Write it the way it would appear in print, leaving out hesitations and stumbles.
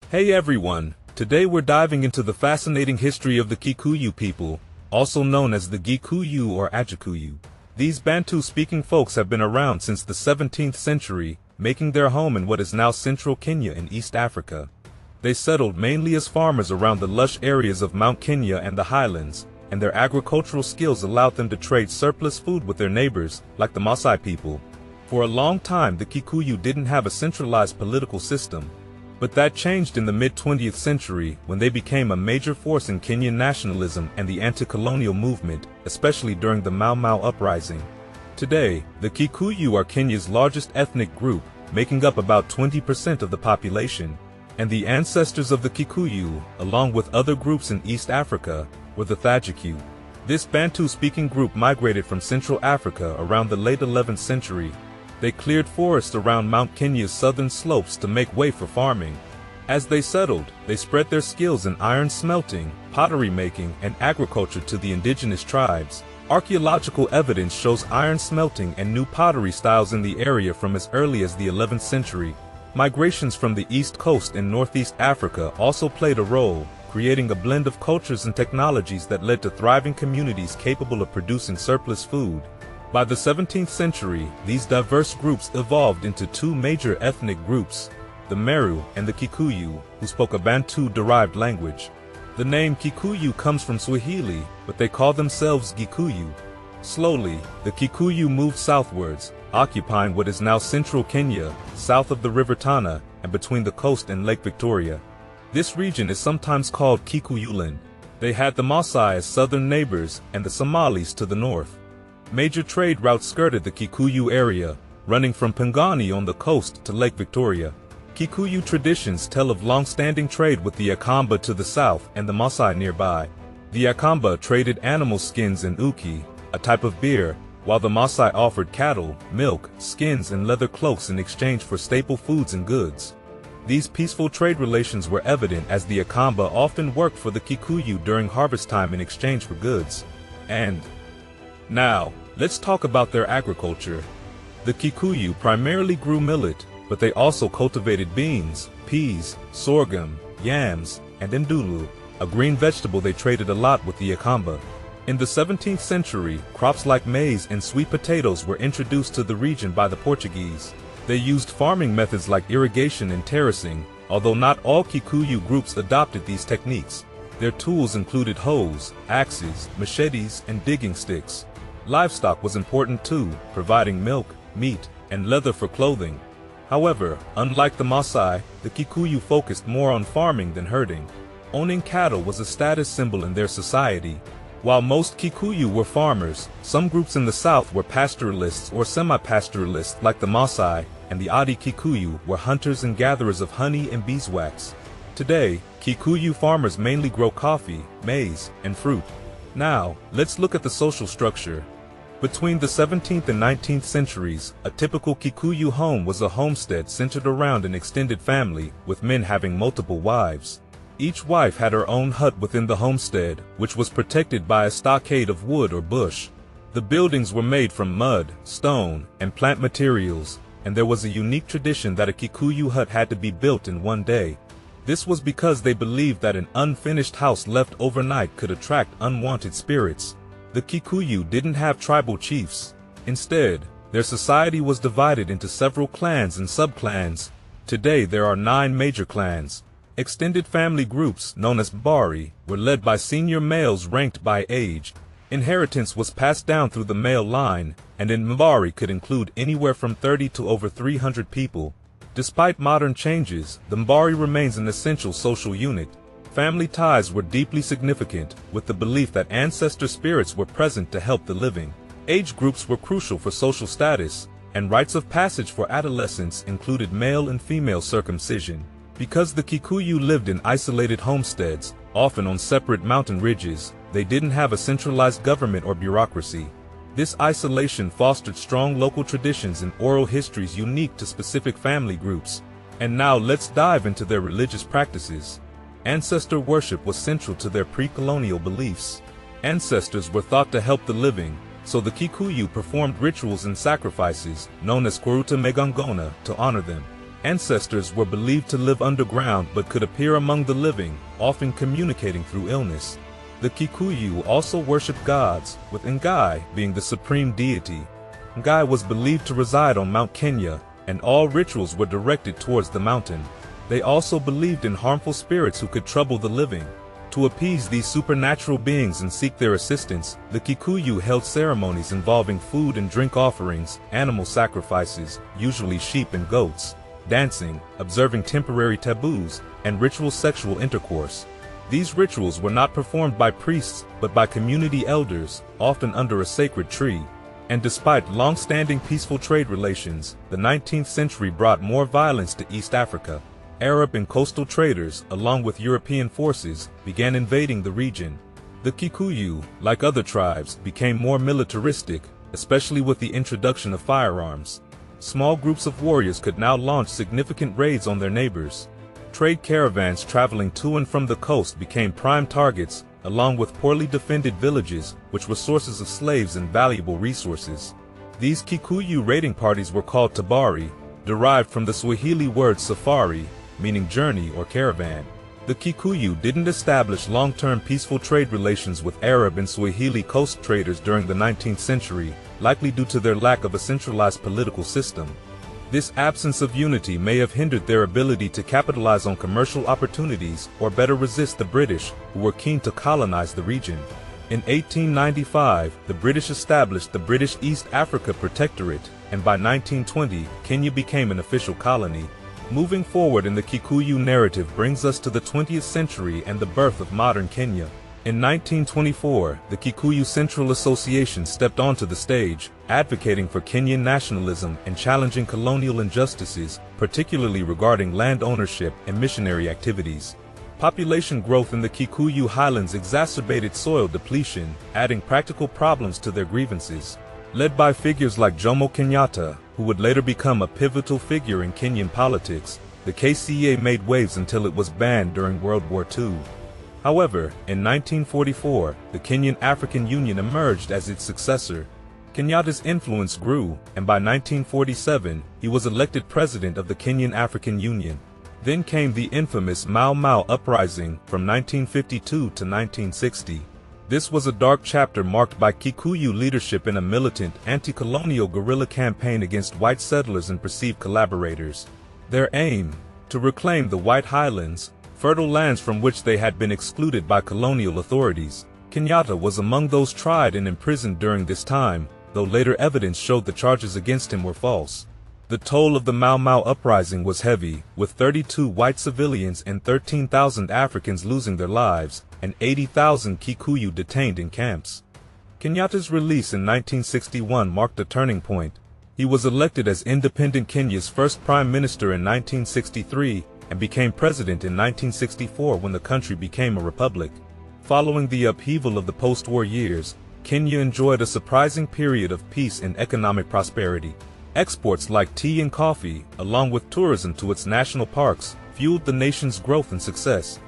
Hey everyone, today we're diving into the fascinating history of the Kikuyu people, also known as the Gikuyu or Ajikuyu. These Bantu-speaking folks have been around since the 17th century, making their home in what is now central Kenya in East Africa. They settled mainly as farmers around the lush areas of Mount Kenya and the highlands, and their agricultural skills allowed them to trade surplus food with their neighbors, like the Maasai people. For a long time, the Kikuyu didn't have a centralized political system. But that changed in the mid-20th century when they became a major force in Kenyan nationalism and the anti-colonial movement, especially during the Mau Mau uprising. Today, the Kikuyu are Kenya's largest ethnic group, making up about 20% of the population. And the ancestors of the Kikuyu, along with other groups in East Africa, were the Thajikyu. This Bantu-speaking group migrated from Central Africa around the late 11th century. They cleared forests around Mount Kenya's southern slopes to make way for farming. As they settled, they spread their skills in iron smelting, pottery making, and agriculture to the indigenous tribes. Archaeological evidence shows iron smelting and new pottery styles in the area from as early as the 11th century. Migrations from the East Coast and Northeast Africa also played a role, creating a blend of cultures and technologies that led to thriving communities capable of producing surplus food. By the 17th century, these diverse groups evolved into two major ethnic groups, the Meru and the Kikuyu, who spoke a Bantu-derived language. The name Kikuyu comes from Swahili, but they call themselves Gikuyu. Slowly, the Kikuyu moved southwards, occupying what is now central Kenya, south of the River Tana, and between the coast and Lake Victoria. This region is sometimes called Kikuyuland. They had the Maasai as southern neighbors and the Somalis to the north. Major trade routes skirted the Kikuyu area, running from Pangani on the coast to Lake Victoria. Kikuyu traditions tell of long-standing trade with the Akamba to the south and the Maasai nearby. The Akamba traded animal skins and uki, a type of beer, while the Maasai offered cattle, milk, skins, and leather cloaks in exchange for staple foods and goods. These peaceful trade relations were evident as the Akamba often worked for the Kikuyu during harvest time in exchange for goods. Now, let's talk about their agriculture. The Kikuyu primarily grew millet, but they also cultivated beans, peas, sorghum, yams, and ndulu, a green vegetable they traded a lot with the Akamba. In the 17th century, crops like maize and sweet potatoes were introduced to the region by the Portuguese. They used farming methods like irrigation and terracing, although not all Kikuyu groups adopted these techniques. Their tools included hoes, axes, machetes, and digging sticks. Livestock was important too, providing milk, meat, and leather for clothing. However, unlike the Maasai, the Kikuyu focused more on farming than herding. Owning cattle was a status symbol in their society. While most Kikuyu were farmers, some groups in the south were pastoralists or semi-pastoralists like the Maasai, and the Adi Kikuyu were hunters and gatherers of honey and beeswax. Today, Kikuyu farmers mainly grow coffee, maize, and fruit. Now, let's look at the social structure. Between the 17th and 19th centuries, a typical Kikuyu home was a homestead centered around an extended family, with men having multiple wives. Each wife had her own hut within the homestead, which was protected by a stockade of wood or bush. The buildings were made from mud, stone, and plant materials, and there was a unique tradition that a Kikuyu hut had to be built in one day. This was because they believed that an unfinished house left overnight could attract unwanted spirits. The Kikuyu didn't have tribal chiefs. Instead, their society was divided into several clans and subclans. Today there are 9 major clans. Extended family groups, known as Mbari, were led by senior males ranked by age. Inheritance was passed down through the male line, and in Mbari could include anywhere from 30 to over 300 people. Despite modern changes, the Mbari remains an essential social unit. Family ties were deeply significant, with the belief that ancestor spirits were present to help the living. Age groups were crucial for social status, and rites of passage for adolescence included male and female circumcision. Because the Kikuyu lived in isolated homesteads, often on separate mountain ridges, they didn't have a centralized government or bureaucracy. This isolation fostered strong local traditions and oral histories unique to specific family groups. And now let's dive into their religious practices. Ancestor worship was central to their pre-colonial beliefs. Ancestors were thought to help the living, so the Kikuyu performed rituals and sacrifices, known as Kwaruta Megangona, to honor them. Ancestors were believed to live underground but could appear among the living, often communicating through illness. The Kikuyu also worshipped gods, with Ngai being the supreme deity. Ngai was believed to reside on Mount Kenya, and all rituals were directed towards the mountain. They also believed in harmful spirits who could trouble the living. To appease these supernatural beings and seek their assistance, the Kikuyu held ceremonies involving food and drink offerings, animal sacrifices, usually sheep and goats, dancing, observing temporary taboos, and ritual sexual intercourse. These rituals were not performed by priests, but by community elders, often under a sacred tree. And despite long-standing peaceful trade relations, the 19th century brought more violence to East Africa. Arab and coastal traders, along with European forces, began invading the region. The Kikuyu, like other tribes, became more militaristic, especially with the introduction of firearms. Small groups of warriors could now launch significant raids on their neighbors. Trade caravans traveling to and from the coast became prime targets, along with poorly defended villages, which were sources of slaves and valuable resources. These Kikuyu raiding parties were called tabari, derived from the Swahili word safari, meaning journey or caravan. The Kikuyu didn't establish long-term peaceful trade relations with Arab and Swahili coast traders during the 19th century, likely due to their lack of a centralized political system. This absence of unity may have hindered their ability to capitalize on commercial opportunities or better resist the British, who were keen to colonize the region. In 1895, the British established the British East Africa Protectorate, and by 1920, Kenya became an official colony. Moving forward in the Kikuyu narrative brings us to the 20th century and the birth of modern Kenya. In 1924, the Kikuyu Central Association stepped onto the stage, advocating for Kenyan nationalism and challenging colonial injustices, particularly regarding land ownership and missionary activities. Population growth in the Kikuyu highlands exacerbated soil depletion, adding practical problems to their grievances. Led by figures like Jomo Kenyatta, who would later become a pivotal figure in Kenyan politics, the kisii made waves until it was banned during World War II. However, in 1944, the Kenyan African Union emerged as its successor. Kenyatta's influence grew, and by 1947, he was elected president of the Kenyan African Union. Then came the infamous Mau Mau uprising from 1952 to 1960. This was a dark chapter marked by Kikuyu leadership in a militant, anti-colonial guerrilla campaign against white settlers and perceived collaborators. Their aim, to reclaim the White Highlands, fertile lands from which they had been excluded by colonial authorities. Kenyatta was among those tried and imprisoned during this time, though later evidence showed the charges against him were false. The toll of the Mau Mau uprising was heavy, with 32 white civilians and 13,000 Africans losing their lives, and 80,000 Kikuyu detained in camps. Kenyatta's release in 1961 marked a turning point. He was elected as independent Kenya's first prime minister in 1963 and became president in 1964 when the country became a republic. Following the upheaval of the post-war years, Kenya enjoyed a surprising period of peace and economic prosperity. Exports like tea and coffee, along with tourism to its national parks, fueled the nation's growth and success.